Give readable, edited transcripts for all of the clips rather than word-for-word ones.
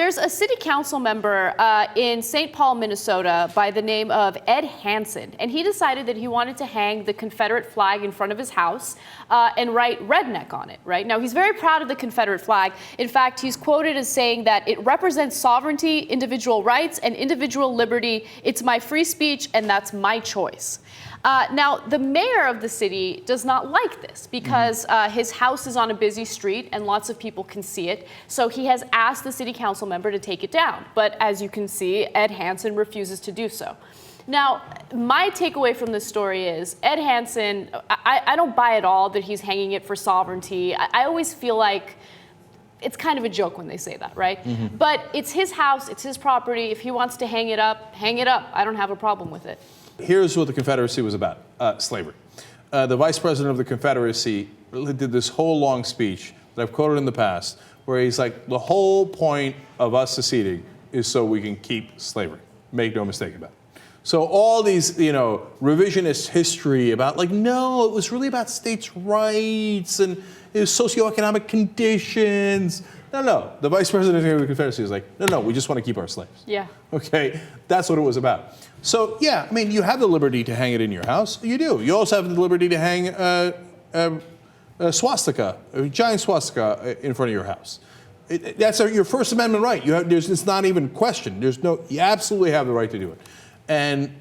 there's a city council member in St. Paul, Minnesota by the name of Ed Hansen, and he decided that he wanted to hang the Confederate flag in front of his house and write redneck on it, right? Now, he's very proud of the Confederate flag. In fact, he's quoted as saying that it represents sovereignty, individual rights, and individual liberty. It's my free speech, and that's my choice. Now, the mayor of the city does not like this because his house is on a busy street and lots of people can see it. So he has asked the city council member to take it down. But as you can see, Ed Hansen refuses to do so. Now, my takeaway from this story is Ed Hansen, I don't buy at all that he's hanging it for sovereignty. I always feel like it's kind of a joke when they say that, right? But it's his house, it's his property. If he wants to hang it up, hang it up. I don't have a problem with it. Here's what the Confederacy was about, slavery. The vice president of the Confederacy did this whole long speech that I've quoted in the past, where he's like, the whole point of us seceding is so we can keep slavery. Make no mistake about it. So all these, revisionist history about like, no, it was really about states' rights and his socioeconomic conditions. No. The vice president of the Confederacy was like, no, we just want to keep our slaves. Yeah. Okay, that's what it was about. So, yeah, I mean, you have the liberty to hang it in your house. You do. You also have the liberty to hang a swastika, a giant swastika in front of your house. That's your First Amendment right. It's not even questioned. You absolutely have the right to do it. And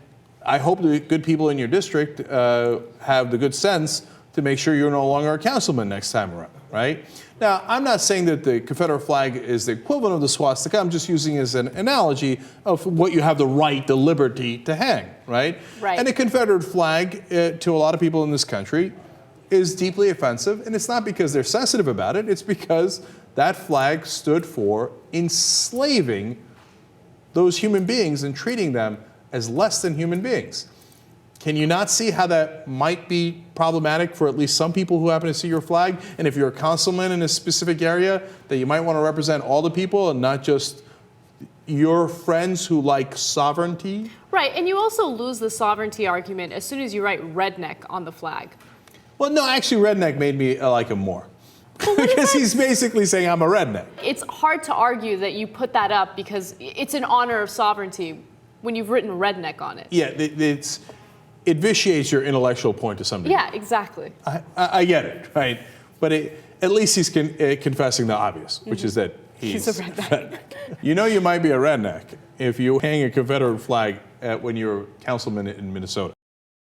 I hope the good people in your district have the good sense to make sure you're no longer a councilman next time around, right? Now, I'm not saying that the Confederate flag is the equivalent of the swastika. I'm just using it as an analogy of what you have the right, the liberty to hang, right? Right. And the Confederate flag, to a lot of people in this country, is deeply offensive. And it's not because they're sensitive about it. It's because that flag stood for enslaving those human beings and treating them as less than human beings. Can you not see how that might be problematic for at least some people who happen to see your flag? And if you're a councilman in a specific area, that you might want to represent all the people and not just your friends who like sovereignty? Right, and you also lose the sovereignty argument as soon as you write redneck on the flag. Well, no, actually redneck made me like him more. Because he's basically saying I'm a redneck. It's hard to argue that you put that up because it's in honor of sovereignty when you've written redneck on it. Yeah, it vitiates your intellectual point to some degree. Yeah, exactly. I get it, right? But at least he's confessing the obvious, which is that he's a redneck. You might be a redneck if you hang a Confederate flag when you're a councilman in Minnesota.